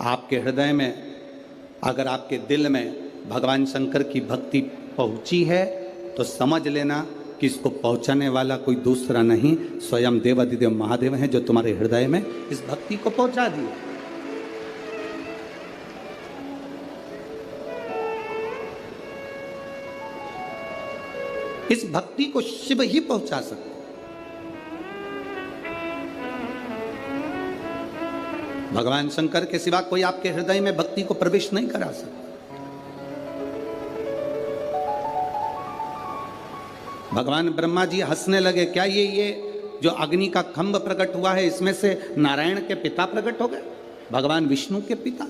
आपके हृदय में, अगर आपके दिल में भगवान शंकर की भक्ति पहुंची है तो समझ लेना कि इसको पहुंचाने वाला कोई दूसरा नहीं, स्वयं देवाधिदेव महादेव हैं जो तुम्हारे हृदय में इस भक्ति को पहुंचा दिए। इस भक्ति को शिव ही पहुंचा सकते। भगवान शंकर के सिवा कोई आपके हृदय में भक्ति को प्रवेश नहीं करा सकता। भगवान ब्रह्मा जी हंसने लगे, क्या ये जो अग्नि का खंभ प्रकट हुआ है इसमें से नारायण के पिता प्रकट हो गए, भगवान विष्णु के पिता?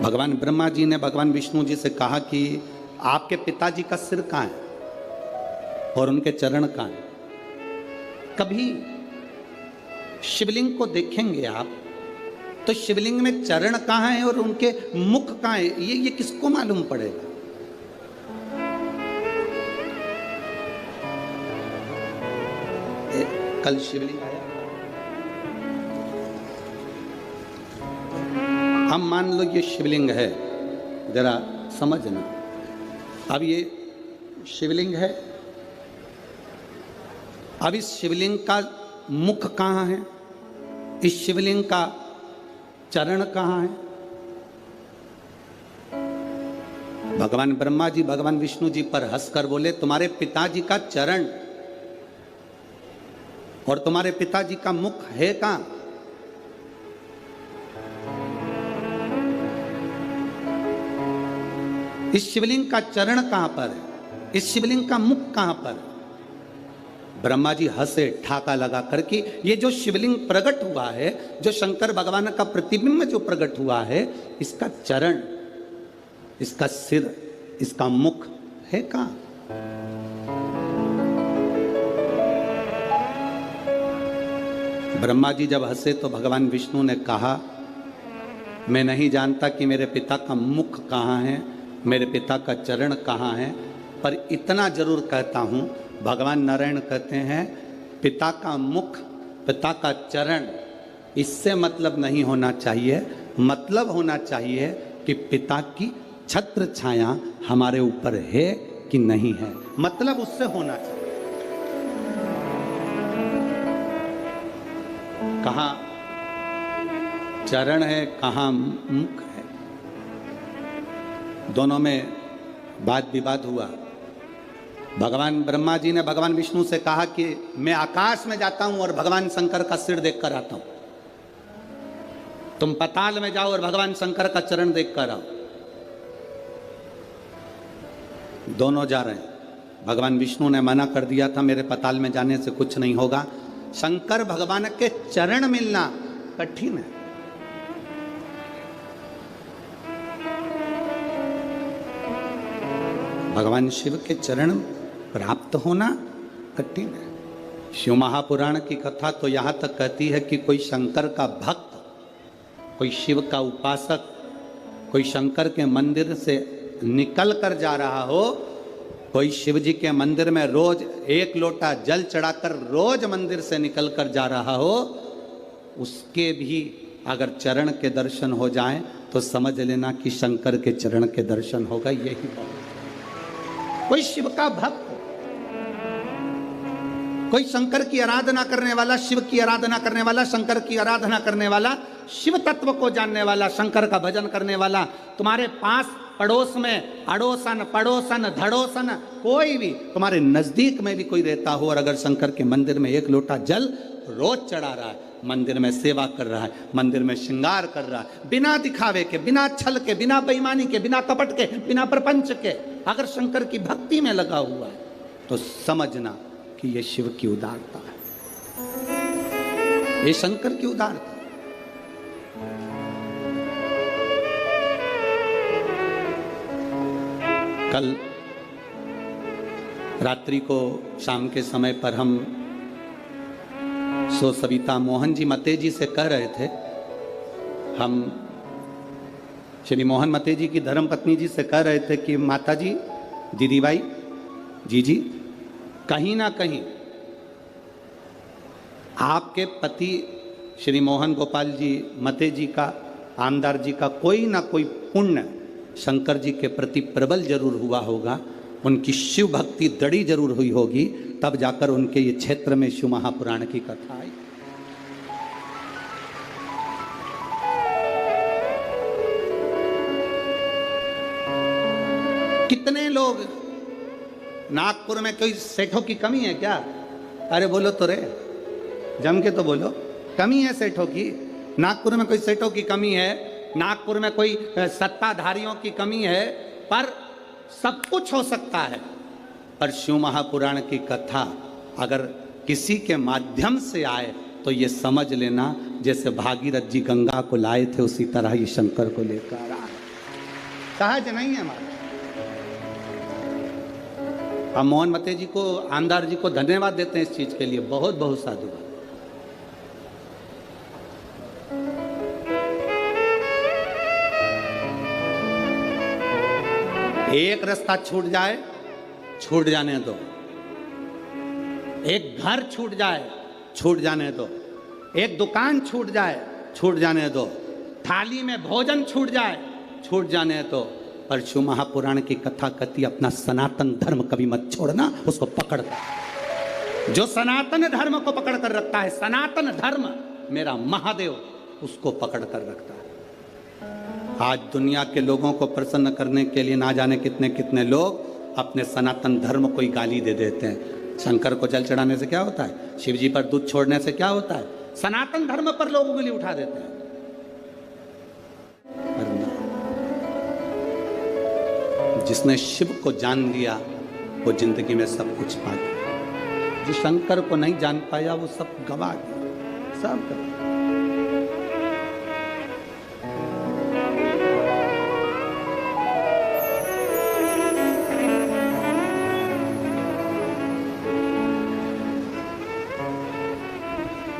भगवान ब्रह्मा जी ने भगवान विष्णु जी से कहा कि आपके पिताजी का सिर कहाँ है और उनके चरण कहाँ है? कभी शिवलिंग को देखेंगे आप तो शिवलिंग में चरण कहाँ है और उनके मुख कहाँ है, ये किसको मालूम पड़ेगा? कल शिवलिंग आया, हम मान लो ये शिवलिंग है, जरा समझना। अब ये शिवलिंग है, अब इस शिवलिंग का मुख कहाँ है, इस शिवलिंग का चरण कहाँ है? भगवान ब्रह्मा जी भगवान विष्णु जी पर हंसकर बोले, तुम्हारे पिताजी का चरण और तुम्हारे पिताजी का मुख है कहाँ? इस शिवलिंग का चरण कहां पर है, इस शिवलिंग का मुख कहां पर है? ब्रह्मा जी हंसे ठाका लगा करके, ये जो शिवलिंग प्रकट हुआ है, जो शंकर भगवान का प्रतिबिंब जो प्रकट हुआ है, इसका चरण, इसका सिर, इसका मुख है कहां? ब्रह्मा जी जब हंसे तो भगवान विष्णु ने कहा, मैं नहीं जानता कि मेरे पिता का मुख कहाँ है, मेरे पिता का चरण कहाँ है, पर इतना जरूर कहता हूँ, भगवान नारायण कहते हैं पिता का मुख, पिता का चरण, इससे मतलब नहीं होना चाहिए। मतलब होना चाहिए कि पिता की छत्र छाया हमारे ऊपर है कि नहीं है, मतलब उससे होना चाहिए। कहाँ चरण है, कहाँ मुख है, दोनों में वाद विवाद हुआ। भगवान ब्रह्मा जी ने भगवान विष्णु से कहा कि मैं आकाश में जाता हूं और भगवान शंकर का सिर देख कर आता हूं, तुम पाताल में जाओ और भगवान शंकर का चरण देख कर आओ। दोनों जा रहे हैं। भगवान विष्णु ने मना कर दिया था, मेरे पाताल में जाने से कुछ नहीं होगा, शंकर भगवान के चरण मिलना कठिन है। भगवान शिव के चरण प्राप्त होना कठिन है। शिव महापुराण की कथा तो यहाँ तक कहती है कि कोई शंकर का भक्त, कोई शिव का उपासक, कोई शंकर के मंदिर से निकल कर जा रहा हो, कोई शिव जी के मंदिर में रोज एक लोटा जल चढ़ाकर रोज मंदिर से निकल कर जा रहा हो, उसके भी अगर चरण के दर्शन हो जाएं तो समझ लेना कि शंकर के चरण के दर्शन होगा। यही बात। कोई शिव का भक्त, कोई शंकर की आराधना करने वाला, शिव की आराधना करने वाला, शंकर की आराधना करने वाला, शिव तत्व को जानने वाला, शंकर का भजन करने वाला, तुम्हारे पास पड़ोस में अड़ोसन पड़ोसन धड़ोसन कोई भी तुम्हारे नजदीक में भी कोई रहता हो और अगर शंकर के मंदिर में एक लोटा जल रोज चढ़ा रहा है, मंदिर में सेवा कर रहा है, मंदिर में श्रृंगार कर रहा है, बिना दिखावे के, बिना छल के, बिना बेईमानी के, बिना कपट के, बिना प्रपंच के, अगर शंकर की भक्ति में लगा हुआ है तो समझना कि ये शिव की उदारता है, ये शंकर की उदारता। कल रात्रि को शाम के समय पर हम सविता मोहन जी मते जी से कह रहे थे, हम श्री मोहन मते जी की धर्मपत्नी जी से कह रहे थे कि माता जी, दीदी भाई, जी, कहीं ना कहीं आपके पति श्री मोहन गोपाल जी मते जी का, आमदार जी का कोई ना कोई पुण्य शंकर जी के प्रति प्रबल जरूर हुआ होगा, उनकी शिव भक्ति दड़ी जरूर हुई होगी, तब जाकर उनके ये क्षेत्र में शिव महापुराण की कथा आई। कितने लोग, नागपुर में कोई सेठों की कमी है क्या? अरे बोलो तो रे, जम के तो बोलो, कमी है सेठों की? नागपुर में कोई सेठों की कमी है? नागपुर में कोई सत्ताधारियों की कमी है? पर सब कुछ हो सकता है, पर शिव महापुराण की कथा अगर किसी के माध्यम से आए तो ये समझ लेना जैसे भागीरथ जी गंगा को लाए थे उसी तरह ये शंकर को लेकर आए। सहज नहीं है हमारा। हम मोहन मते जी को, आमदार जी को धन्यवाद देते हैं इस चीज के लिए, बहुत बहुत साधुवाद। एक रास्ता छूट जाए, छूट जाने दो। एक घर छूट जाए, छूट जाने दो। एक दुकान छूट जाए, छूट जाने दो। थाली में भोजन छूट जाए, छूट जाने दो। पर शिव महापुराण की कथा कथी अपना सनातन धर्म कभी मत छोड़ना, उसको पकड़ कर। जो सनातन धर्म को पकड़ कर रखता है, सनातन धर्म मेरा महादेव, उसको पकड़ कर रखता है। आज दुनिया के लोगों को प्रसन्न करने के लिए ना जाने कितने कितने लोग अपने सनातन धर्म को ही गाली दे देते हैं। शंकर को जल चढ़ाने से क्या होता है? शिव जी पर दूध छोड़ने से क्या होता है? सनातन धर्म पर लोग उंगली उठा देते हैं। जिसने शिव को जान लिया वो जिंदगी में सब कुछ पा गया। जो शंकर को नहीं जान पाया वो सब गवा गया, सब गवा।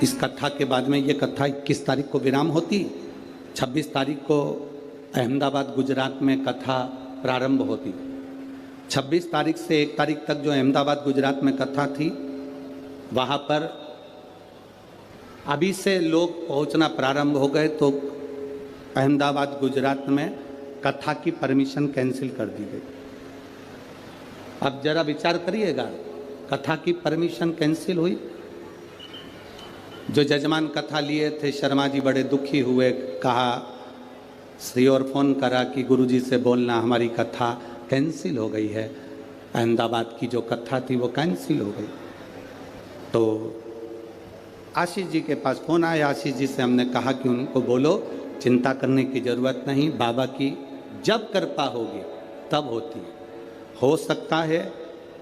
इस कथा के बाद में ये कथा 21 तारीख को विराम होती, 26 तारीख को अहमदाबाद गुजरात में कथा प्रारंभ होती। 26 तारीख से 1 तारीख तक जो अहमदाबाद गुजरात में कथा थी, वहाँ पर अभी से लोग पहुँचना प्रारंभ हो गए, तो अहमदाबाद गुजरात में कथा की परमिशन कैंसिल कर दी गई। अब जरा विचार करिएगा, कथा की परमिशन कैंसिल हुई। जो जजमान कथा लिए थे शर्मा जी बड़े दुखी हुए, कहा श्री और फोन करा कि गुरुजी से बोलना हमारी कथा कैंसिल हो गई है। अहमदाबाद की जो कथा थी वो कैंसिल हो गई। तो आशीष जी के पास फ़ोन आया। आशीष जी से हमने कहा कि उनको बोलो चिंता करने की ज़रूरत नहीं, बाबा की जब कृपा होगी तब होती है। हो सकता है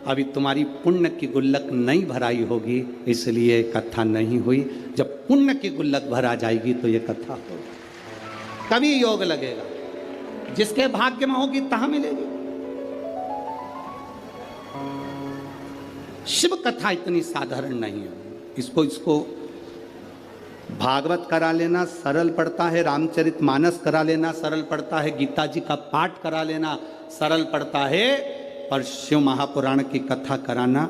अभी तुम्हारी पुण्य की गुल्लक नहीं भराई होगी, इसलिए कथा नहीं हुई। जब पुण्य की गुल्लक भरा जाएगी तो ये कथा होगी, तभी योग लगेगा। जिसके भाग्य में होगी तहाँ मिलेगी। शिव कथा इतनी साधारण नहीं है। इसको भागवत करा लेना सरल पड़ता है, रामचरितमानस करा लेना सरल पड़ता है, गीता जी का पाठ करा लेना सरल पड़ता है, पर शिव महापुराण की कथा कराना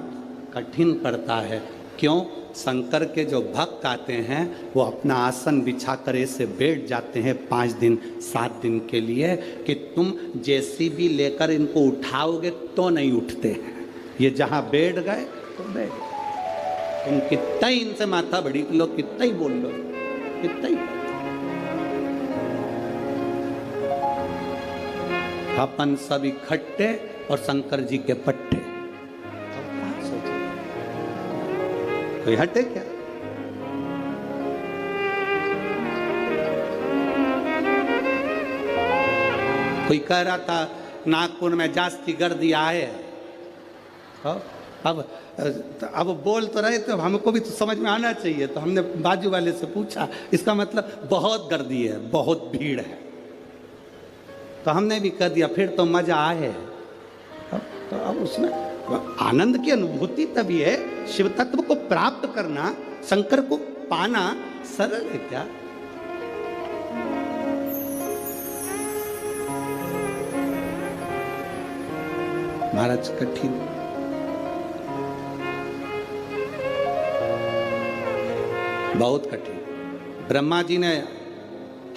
कठिन पड़ता है। क्यों? शंकर के जो भक्त आते हैं वो अपना आसन बिछा कर ऐसे बैठ जाते हैं 5 दिन 7 दिन के लिए कि तुम जेसीबी लेकर इनको उठाओगे तो नहीं उठते हैं। ये जहाँ बैठ गए तो बैठ गए। तुम कितना ही इनसे माथा बड़ी लो, कितना ही बोल लो, कितना ही। अपन सब इकट्ठे और शंकर जी के पट्टे। कोई हटे क्या? कोई कह रहा था नागपुर में जास्ती गर्दी आए। अब बोल तो रहे थे, हमको भी तो समझ में आना चाहिए। तो हमने बाजू वाले से पूछा, इसका मतलब बहुत गर्दी है, बहुत भीड़ है। तो हमने भी कह दिया फिर तो मजा आए। तो अब उसमें आनंद की अनुभूति तभी है। शिव तत्व को प्राप्त करना, शंकर को पाना सरल है क्या? महाराज कठिन। बहुत कठिन। ब्रह्मा जी ने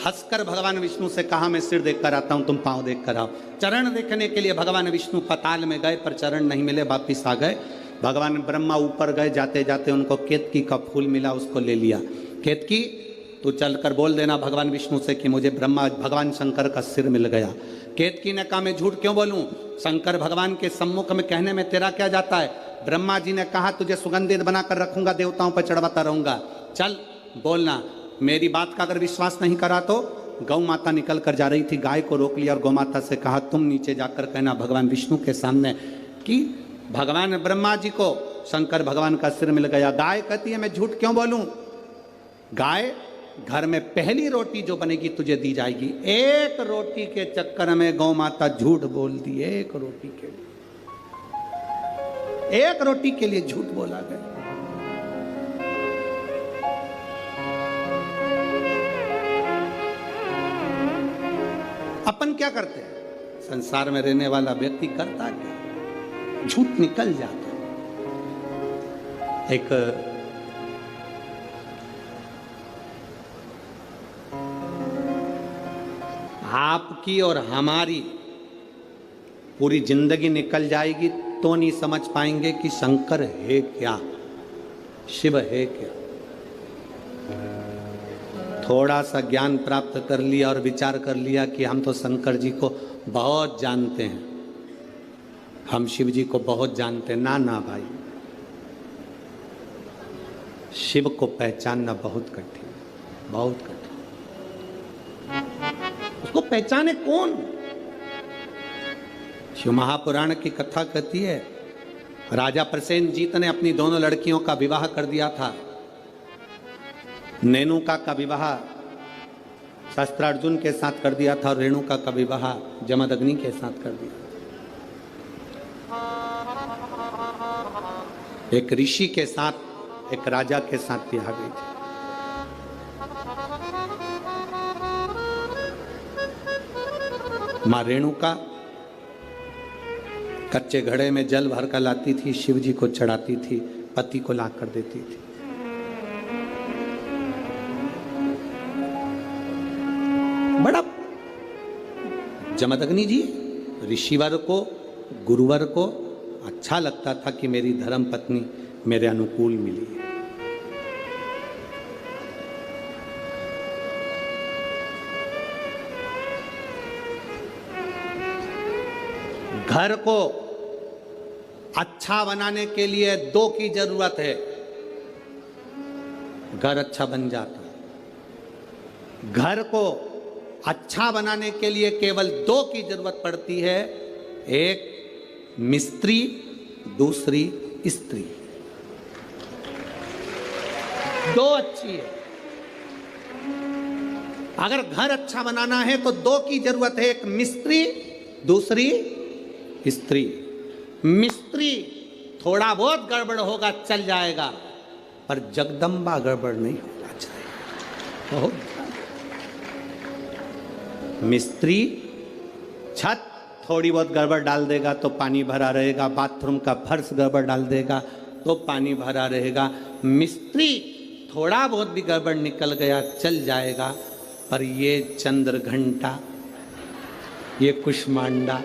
हंसकर भगवान विष्णु से कहा मैं सिर देख कर आता हूं, तुम पांव देख कर आओ। चरण देखने के लिए भगवान विष्णु पताल में गए, पर चरण नहीं मिले, वापिस आ गए। भगवान ब्रह्मा ऊपर गए, जाते जाते उनको केतकी का फूल मिला, उसको ले लिया। केतकी तू चलकर बोल देना भगवान विष्णु से कि मुझे भगवान शंकर का सिर मिल गया। केतकी ने कहा मैं झूठ क्यों बोलूं, शंकर भगवान के सम्मुख में कहने में तेरा क्या जाता है। ब्रह्मा जी ने कहा तुझे सुगंधित बनाकर रखूंगा, देवताओं पर चढ़वाता रहूंगा, चल बोलना। मेरी बात का अगर विश्वास नहीं करा तो गौ माता निकल कर जा रही थी, गाय को रोक लिया और गौ माता से कहा तुम नीचे जाकर कहना भगवान विष्णु के सामने कि भगवान ब्रह्मा जी को शंकर भगवान का सिर मिल गया। गाय कहती है मैं झूठ क्यों बोलूं, गाय घर में पहली रोटी जो बनेगी तुझे दी जाएगी। एक रोटी के चक्कर में गौ माता झूठ बोल दी, एक रोटी के लिए, एक रोटी के लिए झूठ बोला गया। अपन क्या करते हैं, संसार में रहने वाला व्यक्ति करता क्या, झूठ निकल जाता। एक आपकी और हमारी पूरी जिंदगी निकल जाएगी तो नहीं समझ पाएंगे कि शंकर है क्या, शिव है क्या। थोड़ा सा ज्ञान प्राप्त कर लिया और विचार कर लिया कि हम तो शंकर जी को बहुत जानते हैं, हम शिव जी को बहुत जानते हैं। ना ना भाई, शिव को पहचानना बहुत कठिन, बहुत कठिन। उसको पहचाने कौन। शिव महापुराण की कथा कहती है राजा प्रसेनजीत ने अपनी दोनों लड़कियों का विवाह कर दिया था। नेनुका का विवाह शस्त्रार्जुन के साथ कर दिया था और रेणुका का विवाह जमदग्नि के साथ कर दिया। एक ऋषि के साथ एक राजा के साथ ब्याह गई थी। मां रेणुका कच्चे घड़े में जल भर कर लाती थी, शिव जी को चढ़ाती थी, पति को ला कर देती थी। बड़ा जमदग्नि जी ऋषिवर को, गुरुवर को अच्छा लगता था कि मेरी धर्म पत्नी मेरे अनुकूल मिली है। घर को अच्छा बनाने के लिए दो की जरूरत है, घर अच्छा बन जाता। घर को अच्छा बनाने के लिए केवल दो की जरूरत पड़ती है, एक मिस्त्री, दूसरी स्त्री। दो अच्छी है। अगर घर अच्छा बनाना है तो दो की जरूरत है, एक मिस्त्री, दूसरी स्त्री। मिस्त्री थोड़ा बहुत गड़बड़ होगा चल जाएगा, पर जगदम्बा गड़बड़ नहीं होना चाहिए। बहुत मिस्त्री छत थोड़ी बहुत गड़बड़ डाल देगा तो पानी भरा रहेगा, बाथरूम का फर्श गड़बड़ डाल देगा तो पानी भरा रहेगा। मिस्त्री थोड़ा बहुत भी गड़बड़ निकल गया चल जाएगा, पर ये चंद्र घंटा, ये कुष्मांडा,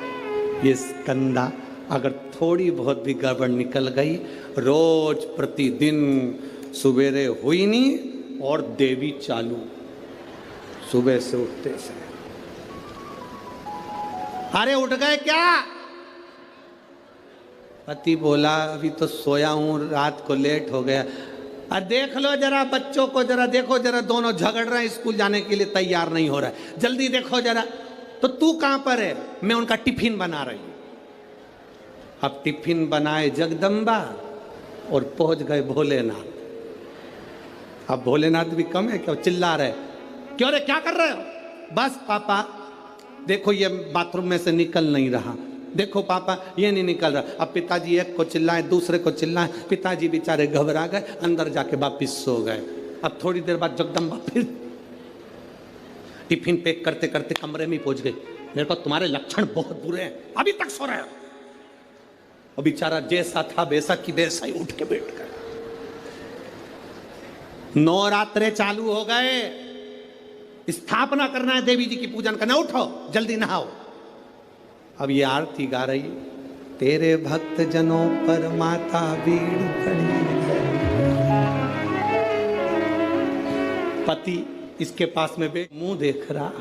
ये स्कंदा अगर थोड़ी बहुत भी गड़बड़ निकल गई, रोज प्रतिदिन सुबेरे हुई नहीं और देवी चालू सुबह से उठते से। अरे उठ गए क्या? पति बोला अभी तो सोया हूं, रात को लेट हो गया। अरे देख लो जरा बच्चों को, जरा देखो जरा, दोनों झगड़ रहे हैं, स्कूल जाने के लिए तैयार नहीं हो रहा है, जल्दी देखो जरा। तो तू कहां पर है? मैं उनका टिफिन बना रही हूं। अब टिफिन बनाए जगदम्बा और पहुंच गए भोलेनाथ। अब भोलेनाथ भी कम है क्या, चिल्ला रहे, क्यों रे क्या कर रहे हो? बस पापा देखो ये बाथरूम में से निकल नहीं रहा, देखो पापा ये नहीं निकल रहा। अब पिताजी एक को चिल्लाए, दूसरे को चिल्लाए, पिताजी बेचारे घबरा गए, अंदर जाके वापिस सो गए। अब थोड़ी देर बाद जगदम्बा फिर टिफिन पैक करते करते कमरे में पहुंच गई। मेरे को तुम्हारे लक्षण बहुत बुरे हैं, अभी तक सो रहे हो। और बेचारा जैसा था वैसा की वैसा ही उठ के बैठ गया। नवरात्रे चालू हो गए, स्थापना करना है, देवी जी की पूजन करना, उठो जल्दी नहाओ। अब ये आरती गा रही, तेरे भक्त जनों पर माता भीड़ पड़ी है। पति इसके पास में मुंह देख रहा,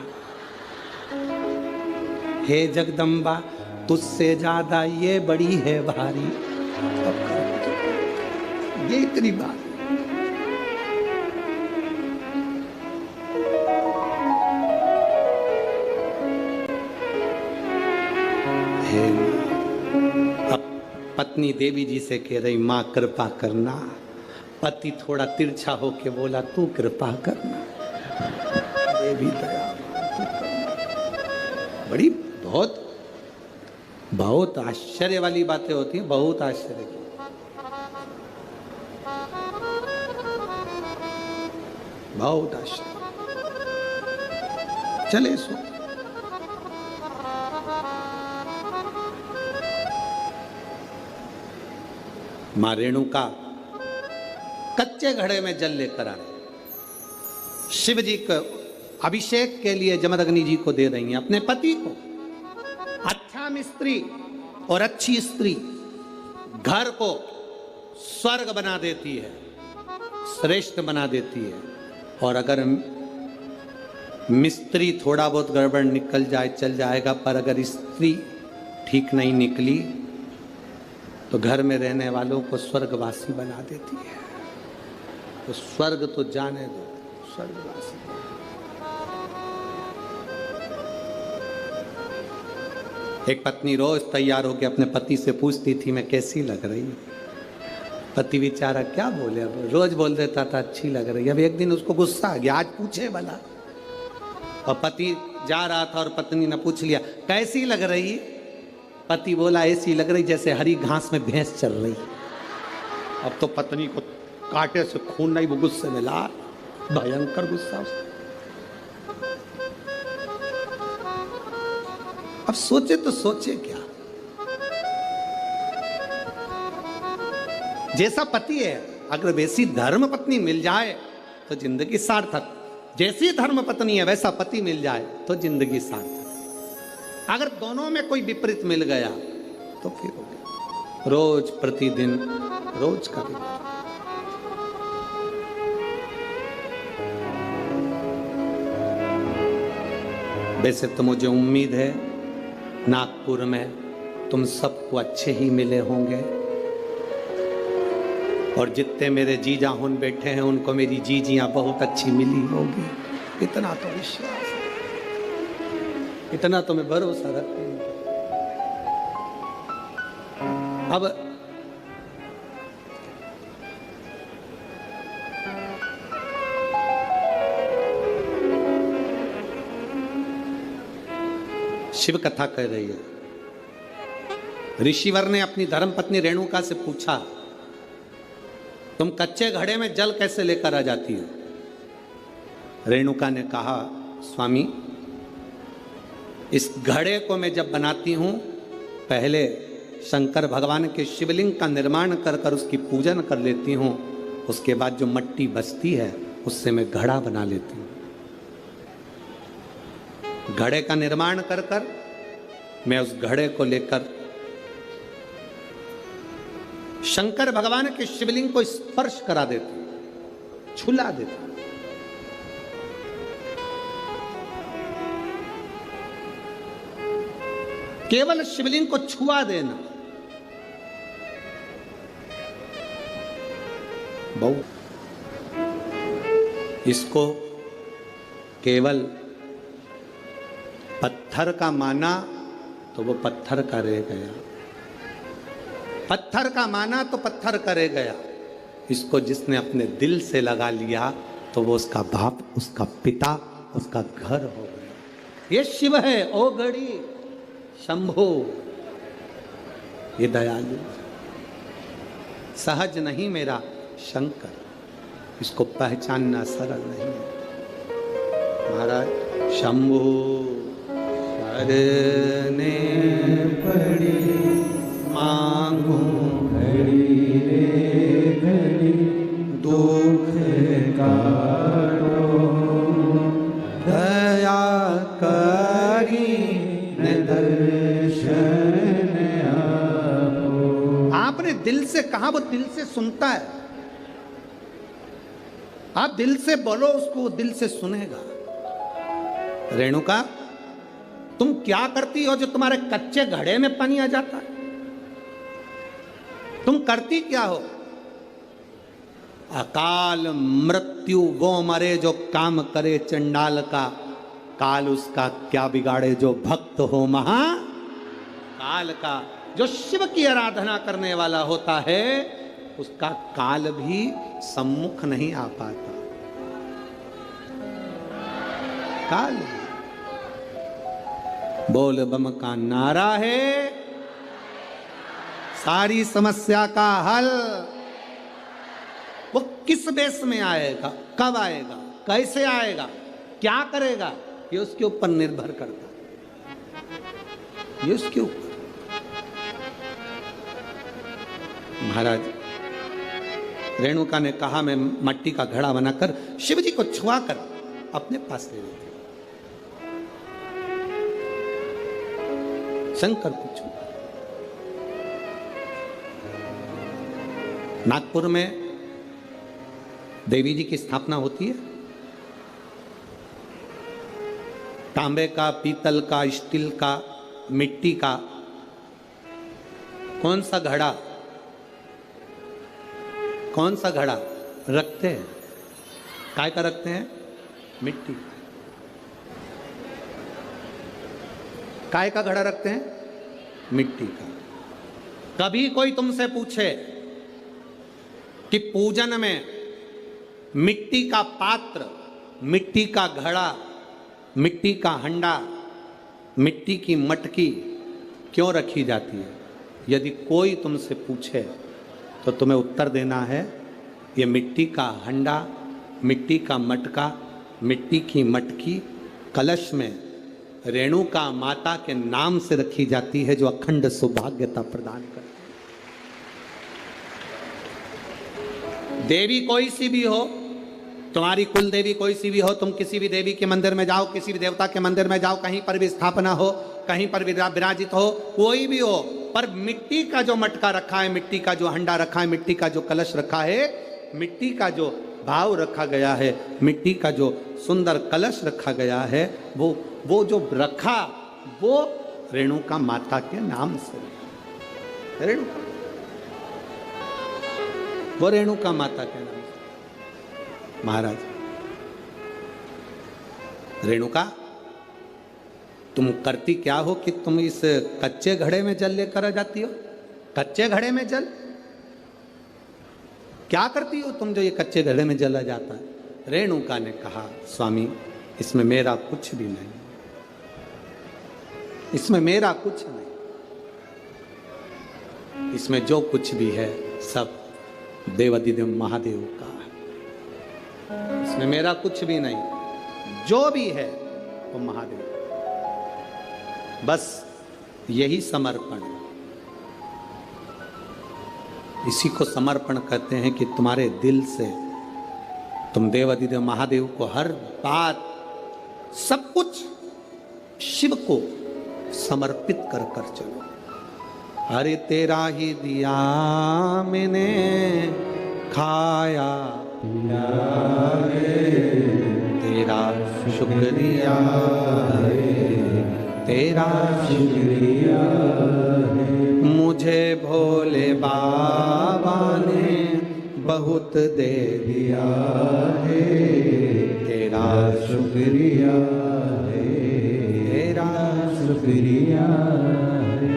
हे जगदम्बा तुझसे ज्यादा ये बड़ी है भारी। ये इतनी बात है। अब पत्नी देवी जी से कह रही, माँ कृपा करना। पति थोड़ा तिरछा होके बोला, तू कृपा करना। देवी दया, बड़ी बहुत बहुत आश्चर्य वाली बातें होती हैं, बहुत आश्चर्य की। बहुत आश्चर्य। चले सो मां रेणुका कच्चे घड़े में जल लेकर आ रहे, शिव जी को अभिषेक के लिए जमदग्नि जी को दे रही हैं, अपने पति को। अच्छा मिस्त्री और अच्छी स्त्री घर को स्वर्ग बना देती है, श्रेष्ठ बना देती है। और अगर मिस्त्री थोड़ा बहुत गड़बड़ निकल जाए चल जाएगा, पर अगर स्त्री ठीक नहीं निकली तो घर में रहने वालों को स्वर्गवासी बना देती है। तो स्वर्ग तो जाने दो, स्वर्गवासी। एक पत्नी रोज तैयार होकर अपने पति से पूछती थी, मैं कैसी लग रही हूं। पति बेचारा क्या बोले, अब रोज बोल देता था अच्छी लग रही है। अब एक दिन उसको गुस्सा आ गया, आज पूछे भला। और पति जा रहा था और पत्नी ने पूछ लिया, कैसी लग रही। पति बोला, ऐसी लग रही जैसे हरी घास में भैंस चल रही। अब तो पत्नी को कांटे से खून नहीं, वो गुस्से में ला, भयंकर गुस्सा उसका। अब सोचे तो सोचे क्या, जैसा पति है, अगर वैसी धर्म पत्नी मिल जाए तो जिंदगी सार्थक। जैसी धर्म पत्नी है वैसा पति मिल जाए तो जिंदगी सार्थक। अगर दोनों में कोई विपरीत मिल गया तो फिर हो गया रोज प्रतिदिन रोज का दिन। वैसे तो मुझे उम्मीद है नागपुर में तुम सबको अच्छे ही मिले होंगे, और जितने मेरे जीजा हुन बैठे हैं उनको मेरी जीजियां बहुत अच्छी मिली होगी। इतना तो विश्वास है, इतना तो मैं भरोसा रखती हूँ। अब शिव कथा कह रही है। ऋषिवर ने अपनी धर्मपत्नी रेणुका से पूछा, तुम कच्चे घड़े में जल कैसे लेकर आ जाती हो। रेणुका ने कहा, स्वामी इस घड़े को मैं जब बनाती हूं, पहले शंकर भगवान के शिवलिंग का निर्माण कर कर उसकी पूजन कर लेती हूं, उसके बाद जो मट्टी बचती है उससे मैं घड़ा बना लेती हूं। घड़े का निर्माण कर कर मैं उस घड़े को लेकर शंकर भगवान के शिवलिंग को स्पर्श करा देती हूं, छुला देती हूं। केवल शिवलिंग को छुआ देना बहुत, इसको केवल पत्थर का माना तो वो पत्थर का रह गया, पत्थर का माना तो पत्थर का रह गया। इसको जिसने अपने दिल से लगा लिया तो वो उसका बाप, उसका पिता, उसका घर हो गया। ये शिव है, ओ गड़ी शंभो। ये दयालु सहज नहीं मेरा शंकर, इसको पहचानना सरल नहीं है। महाराज शंभो शरणे पड़ी मांगू घड़ी रे घड़ी दुख दिल से कहा, वो दिल से सुनता है। आप दिल से बोलो उसको, वो दिल से सुनेगा। रेणुका, तुम क्या करती हो जो तुम्हारे कच्चे घड़े में पानी आ जाता है? तुम करती क्या हो? अकाल मृत्यु वो मरे जो काम करे चंडाल का, काल उसका क्या बिगाड़े जो भक्त हो महा काल का। जो शिव की आराधना करने वाला होता है उसका काल भी सम्मुख नहीं आ पाता। काल बोल बम का नारा है सारी समस्या का हल। वो किस बेस में आएगा, कब आएगा, कैसे आएगा, क्या करेगा, ये उसके ऊपर निर्भर करता है। ये उसके ऊपर। महाराज रेणुका ने कहा, मैं मट्टी का घड़ा बनाकर शिव जी को छुआ कर अपने पास ले लेती। शंकर को छुआ। नागपुर में देवी जी की स्थापना होती है। तांबे का, पीतल का, स्टील का, मिट्टी का कौन सा घड़ा, कौन सा घड़ा रखते हैं? काय का रखते हैं? मिट्टी का। काय का घड़ा रखते हैं? मिट्टी का। कभी कोई तुमसे पूछे कि पूजन में मिट्टी का पात्र, मिट्टी का घड़ा, मिट्टी का हंडा, मिट्टी की मटकी क्यों रखी जाती है? यदि कोई तुमसे पूछे तो तुम्हें उत्तर देना है, ये मिट्टी का हंडा, मिट्टी का मटका, मिट्टी की मटकी कलश में रेणुका माता के नाम से रखी जाती है, जो अखंड सौभाग्यता प्रदान करती है। देवी कोई सी भी हो, तुम्हारी कुल देवी कोई सी भी हो, तुम किसी भी देवी के मंदिर में जाओ, किसी भी देवता के मंदिर में जाओ, कहीं पर भी स्थापना हो, कहीं पर भी विराजित हो, कोई भी हो, पर मिट्टी का जो मटका रखा है, मिट्टी का जो हंडा रखा है, मिट्टी का जो कलश रखा है, मिट्टी का जो भाव रखा गया है, मिट्टी का जो सुंदर कलश रखा गया है, वो जो रखा वो रेणुका माता के नाम से। रेणुका, वो रेणुका माता के नाम से। महाराज रेणुका, तुम करती क्या हो कि तुम इस कच्चे घड़े में जल लेकर आ जाती हो? कच्चे घड़े में जल क्या करती हो तुम जो ये कच्चे घड़े में जला जाता है? रेणुका ने कहा, स्वामी इसमें मेरा कुछ भी नहीं, इसमें मेरा कुछ नहीं, इसमें जो कुछ भी है सब देवाधिदेव महादेव का है। इसमें मेरा कुछ भी नहीं, जो भी है वो महादेव। बस यही समर्पण है। इसी को समर्पण कहते हैं कि तुम्हारे दिल से तुम देवाधिदेव महादेव को हर बात, सब कुछ शिव को समर्पित कर कर चलो। अरे तेरा ही दिया मैंने खाया पिया है, तेरा शुक्रिया है, तेरा शुक्रिया है। मुझे भोले बाबा ने बहुत दे दिया है, तेरा शुक्रिया है, तेरा शुक्रिया है।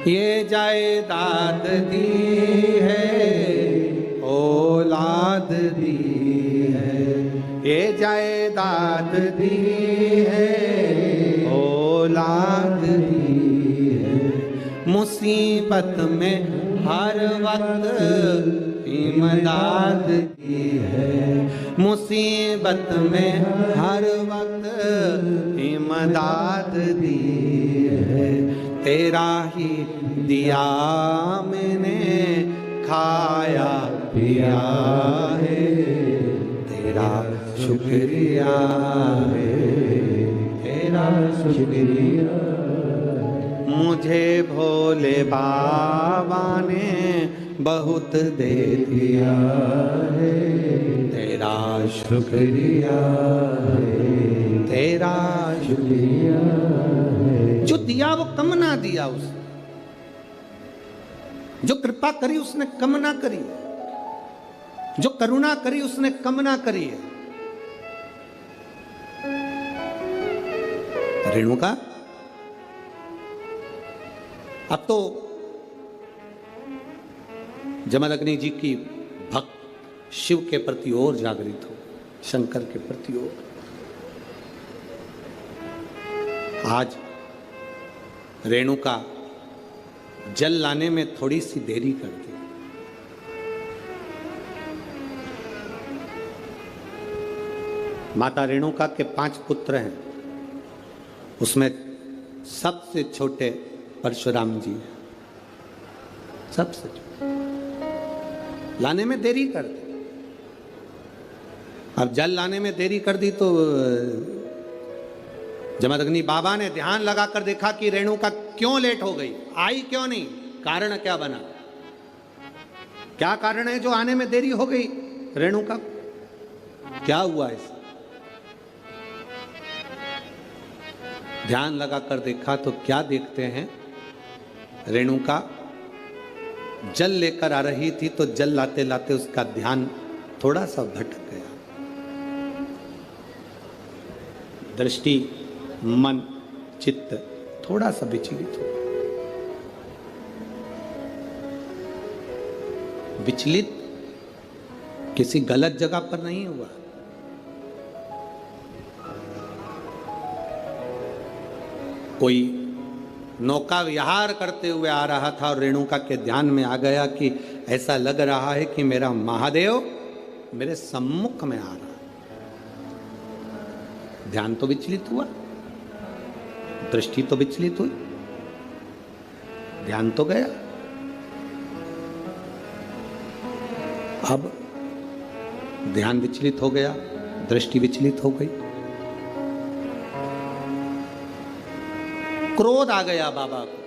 ये जायदाद दी है, औलाद दी है, ये जायदाद दी है, औलाद दी है। मुसीबत में हर वक्त इमदाद दी है, मुसीबत में हर वक्त इमदाद दी है। तेरा ही दिया मैंने खाया पिया है, तेरा शुक्रिया है, तेरा शुक्रिया। मुझे भोले बाबा ने बहुत दे दिया है, तेरा शुक्रिया है, तेरा शुक्रिया है। जो दिया वो कम ना दिया उसने, जो कृपा करी उसने कम ना करी, जो करुणा करी उसने कम ना करी है। रेणुका अब तो जमदग्नि जी की भक्त शिव के प्रति और जागृत हो, शंकर के प्रति और। आज रेणुका जल लाने में थोड़ी सी देरी कर दी। माता रेणुका के 5 पुत्र हैं, उसमें सबसे छोटे परशुराम जी हैं, सबसे छोटे। लाने में देरी कर दी। अब जल लाने में देरी कर दी तो जमदग्नि बाबा ने ध्यान लगाकर देखा कि रेणुका क्यों लेट हो गई, आई क्यों नहीं, कारण क्या बना, क्या कारण है जो आने में देरी हो गई रेणुका, क्या हुआ इस। ध्यान लगाकर देखा तो क्या देखते हैं, रेणुका जल लेकर आ रही थी तो जल लाते लाते उसका ध्यान थोड़ा सा भटक गया, दृष्टि मन चित्त थोड़ा सा विचलित हो। विचलित किसी गलत जगह पर नहीं हुआ, कोई नौका विहार करते हुए आ रहा था और रेणुका के ध्यान में आ गया कि ऐसा लग रहा है कि मेरा महादेव मेरे सम्मुख में आ रहा है। ध्यान तो विचलित हुआ, दृष्टि तो विचलित हुई, ध्यान तो गया। अब ध्यान विचलित हो गया, दृष्टि विचलित हो गई, क्रोध आ गया बाबा को।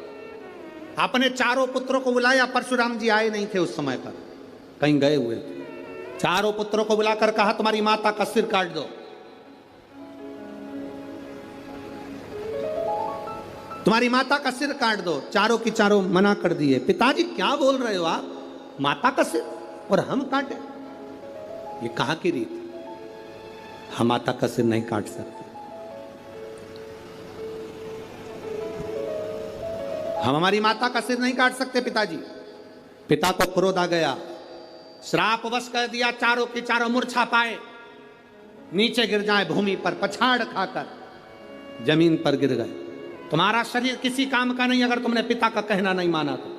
अपने चारों पुत्रों को बुलाया, परशुराम जी आए नहीं थे उस समय पर, कहीं गए हुए थे। चारों पुत्रों को बुलाकर कहा तुम्हारी माता का सिर काट दो, तुम्हारी माता का सिर काट दो। चारों की चारों मना कर दिए। पिताजी क्या बोल रहे हो आप, माता का सिर और हम काटे, ये कहां की रीत, हम माता का सिर नहीं काट सकते, हम हमारी माता का सिर नहीं काट सकते पिताजी। पिता को क्रोध आ गया, श्रापवश कर दिया, चारों की चारों मूर्छा पाए, नीचे गिर जाए भूमि पर, पछाड़ खाकर जमीन पर गिर गए। तुम्हारा शरीर किसी काम का नहीं अगर तुमने पिता का कहना नहीं माना तो।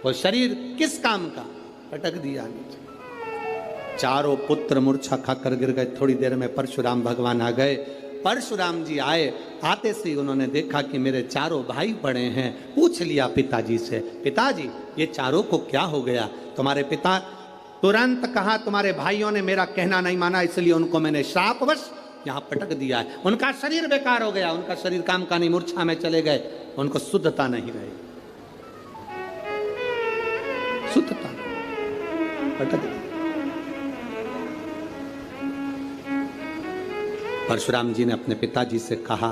वो शरीर किस काम का, पटक दिया नीचे। चारों पुत्र मूर्छा खाकर गिर गए। थोड़ी देर में परशुराम भगवान आ गए। परशुराम जी आए, आते से उन्होंने देखा कि मेरे चारों भाई पड़े हैं। पूछ लिया पिताजी से, पिताजी ये चारों को क्या हो गया। तुम्हारे पिता तुरंत कहा तुम्हारे भाइयों ने मेरा कहना नहीं माना, इसलिए उनको मैंने श्रापवश यहाँ पटक दिया है। उनका शरीर बेकार हो गया, उनका शरीर काम का नहीं, मूर्छा में चले गए, उनको शुद्धता नहीं रही, शुद्धता पटक दिया। परशुराम जी ने अपने पिताजी से कहा,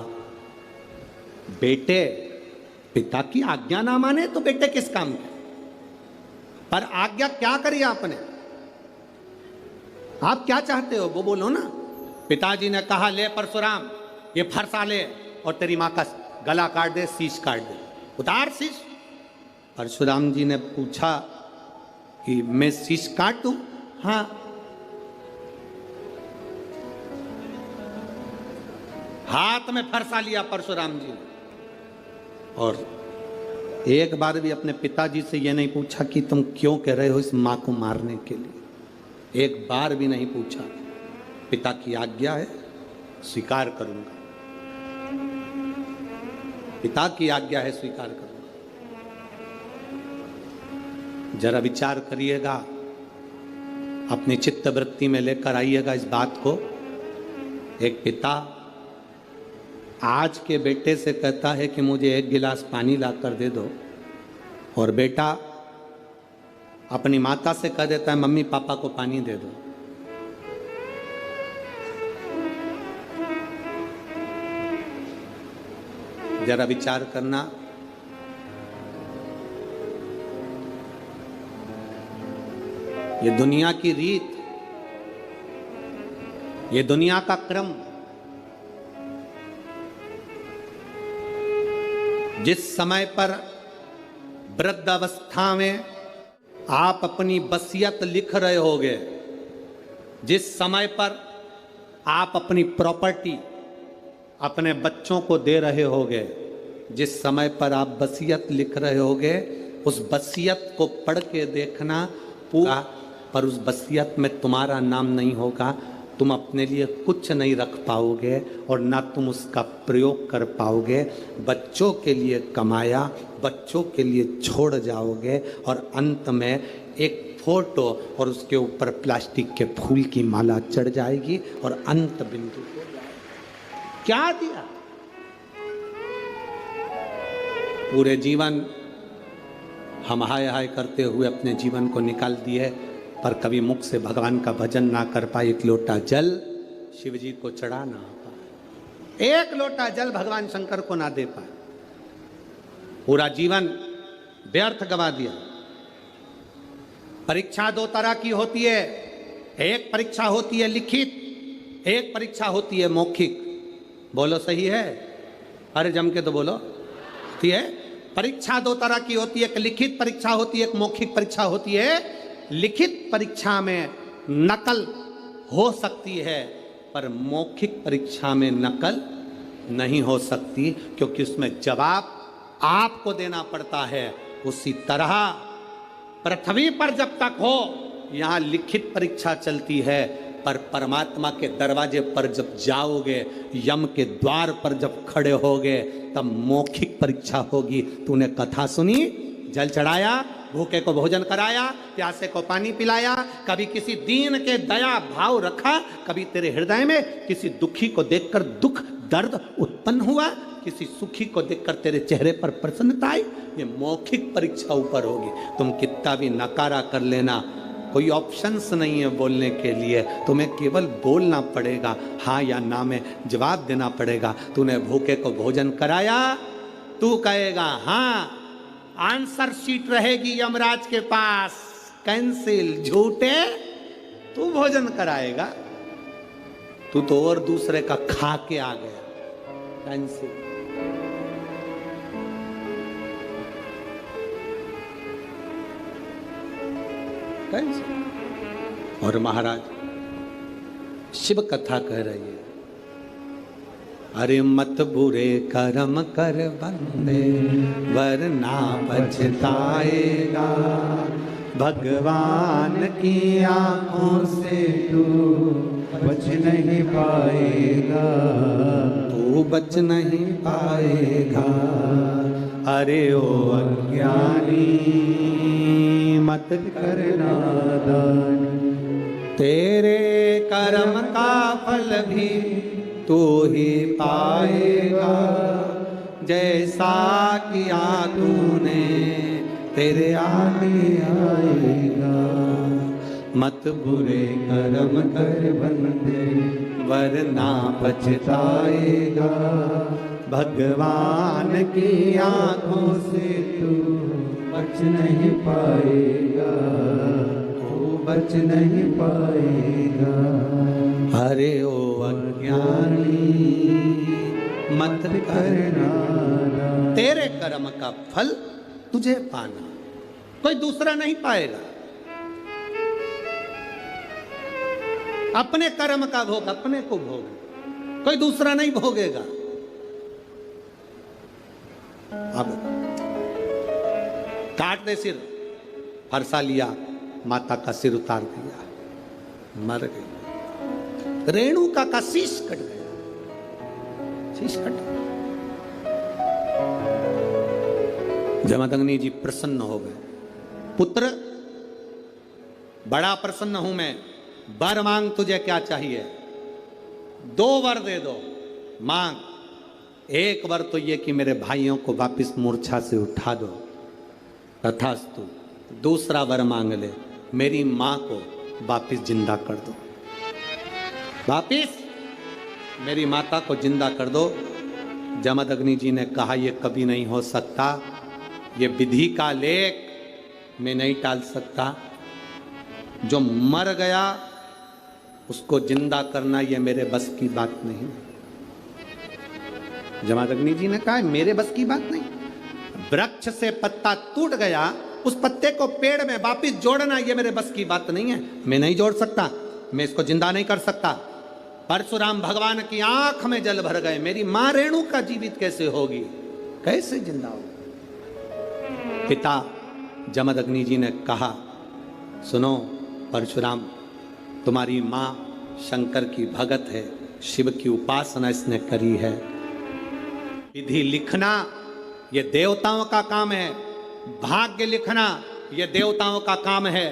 बेटे पिता की आज्ञा ना माने तो बेटे किस काम के, पर आज्ञा क्या करी आपने, आप क्या चाहते हो वो बोलो ना। पिताजी ने कहा, ले परशुराम ये फरसा ले और तेरी माँ का गला काट दे, शीश काट दे, उतार शीश। परशुराम जी ने पूछा कि मैं शीश काट दूं? हाँ। हाथ में फरसा लिया परशुराम जी ने, और एक बार भी अपने पिताजी से यह नहीं पूछा कि तुम क्यों कह रहे हो इस मां को मारने के लिए, एक बार भी नहीं पूछा। पिता की आज्ञा है, स्वीकार करूंगा, पिता की आज्ञा है, स्वीकार करूंगा। जरा विचार करिएगा, अपनी चित्त वृत्ति में लेकर आइएगा इस बात को। एक पिता आज के बेटे से कहता है कि मुझे 1 गिलास पानी लाकर दे दो, और बेटा अपनी माता से कह देता है मम्मी पापा को पानी दे दो। जरा विचार करना, ये दुनिया की रीत, ये दुनिया का क्रम, जिस समय पर वृद्धावस्था में आप अपनी वसीयत लिख रहे होगे, जिस समय पर आप अपनी प्रॉपर्टी अपने बच्चों को दे रहे होगे, जिस समय पर आप वसीयत लिख रहे होगे, उस वसीयत को पढ़ के देखना पूरा, पर उस वसीयत में तुम्हारा नाम नहीं होगा, तुम अपने लिए कुछ नहीं रख पाओगे और ना तुम उसका प्रयोग कर पाओगे। बच्चों के लिए कमाया, बच्चों के लिए छोड़ जाओगे और अंत में एक फोटो और उसके ऊपर प्लास्टिक के फूल की माला चढ़ जाएगी और अंत बिंदु हो जाएगा। क्या दिया? पूरे जीवन हम हाय हाय करते हुए अपने जीवन को निकाल दिए, पर कभी मुख से भगवान का भजन ना कर पाए, एक लोटा जल शिव जी को चढ़ा ना पाए, एक लोटा जल भगवान शंकर को ना दे पाए, पूरा जीवन व्यर्थ गवा दिया। परीक्षा दो तरह की होती है, एक परीक्षा होती है लिखित, एक परीक्षा होती है मौखिक। बोलो सही है? अरे जम के तो बोलो। ठीक है, परीक्षा दो तरह की होती है, एक लिखित परीक्षा होती है, एक मौखिक परीक्षा होती है। लिखित परीक्षा में नकल हो सकती है, पर मौखिक परीक्षा में नकल नहीं हो सकती, क्योंकि उसमें जवाब आपको देना पड़ता है। उसी तरह पृथ्वी पर जब तक हो यहाँ लिखित परीक्षा चलती है, पर परमात्मा के दरवाजे पर जब जाओगे, यम के द्वार पर जब खड़े होगे, तब मौखिक परीक्षा होगी। तूने कथा सुनी, जल चढ़ाया, भूखे को भोजन कराया, प्यासे को पानी पिलाया, कभी किसी दीन के दया भाव रखा, कभी तेरे हृदय में किसी दुखी को देखकर दुख दर्द उत्पन्न हुआ, किसी सुखी को देखकर तेरे चेहरे पर प्रसन्नता आई। ये मौखिक परीक्षा ऊपर होगी। तुम कितना भी नकारा कर लेना, कोई ऑप्शंस नहीं है बोलने के लिए, तुम्हें केवल बोलना पड़ेगा, हाँ या ना में जवाब देना पड़ेगा। तूने भूखे को भोजन कराया, तू कहेगा हाँ, आंसर शीट रहेगी यमराज के पास, कैंसिल। झूठे, तू भोजन कराएगा, तू तो और दूसरे का खा के आ गया, कैंसिल। कैंसिल। और महाराज शिव कथा कह रही है, अरे मत बुरे कर्म कर बंदे, वरना पछताएगा, भगवान की आंखों से तू बच नहीं पाएगा, तू बच नहीं पाएगा। अरे ओ अज्ञानी मत करना दानी, तेरे कर्म का फल भी तू ही पाएगा, जैसा किया तूने तेरे आगे आएगा। मत बुरे कर्म कर बंदे, वरना पछताएगा, भगवान की आंखों से तू बच नहीं पाएगा, तू बच नहीं पाएगा। अरे ओ अज्ञानी मत करना, तेरे कर्म का फल तुझे पाना, कोई दूसरा नहीं पाएगा। अपने कर्म का भोग अपने को भोग, कोई दूसरा नहीं भोगेगा। अब काट दे सिर, फरसा लिया, माता का सिर उतार दिया, मर गई। रेणुका का शीश कट गया, शीश कट गया। जमदग्नि जी प्रसन्न हो गए, पुत्र बड़ा प्रसन्न हूं मैं, वर मांग, तुझे क्या चाहिए? 2 वर दे दो। मांग, एक वर तो ये कि मेरे भाइयों को वापिस मूर्छा से उठा दो, तथास्तु। दूसरा वर मांग ले, मेरी माँ को वापिस जिंदा कर दो, वापिस मेरी माता को जिंदा कर दो। जमदग्नि जी ने कहा यह कभी नहीं हो सकता, ये विधि का लेख मैं नहीं टाल सकता। जो मर गया उसको जिंदा करना ये मेरे बस की बात नहीं। जमदग्नि जी ने कहा मेरे बस की बात नहीं। वृक्ष से पत्ता टूट गया, उस पत्ते को पेड़ में वापिस जोड़ना ये मेरे बस की बात नहीं है, मैं नहीं जोड़ सकता, मैं इसको जिंदा नहीं कर सकता। परशुराम भगवान की आंख में जल भर गए, मेरी मां रेणुका जीवित कैसे होगी, कैसे जिंदा होगी। पिता जमदग्नि जी ने कहा सुनो परशुराम, तुम्हारी मां शंकर की भगत है, शिव की उपासना इसने करी है। विधि लिखना ये देवताओं का काम है, भाग्य लिखना ये देवताओं का काम है,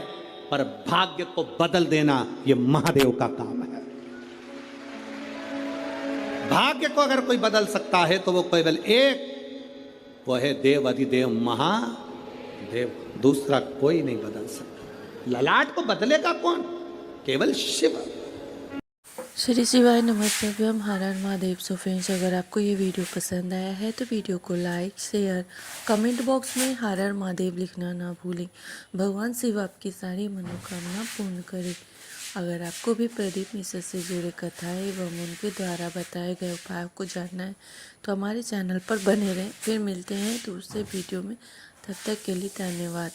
पर भाग्य को बदल देना ये महादेव का काम है। भाग्य को अगर कोई बदल सकता है तो वो केवल एक, वो है देव अधिदेव महादेव, दूसरा कोई नहीं बदल सकता। ललाट को बदलेगा कौन, केवल शिव। श्री शिवाय नमस्तभ्यम, हर हर महादेव। सो फ्रेंड्स, अगर आपको ये वीडियो पसंद आया है तो वीडियो को लाइक शेयर कमेंट बॉक्स में हर हर महादेव लिखना ना भूलें। भगवान शिव आपकी सारी मनोकामना पूर्ण करें। अगर आपको भी प्रदीप मिश्र से जुड़े कथाएं एवं उनके द्वारा बताए गए उपायों को जानना है तो हमारे चैनल पर बने रहें। फिर मिलते हैं दूसरे वीडियो में, तब तक के लिए धन्यवाद।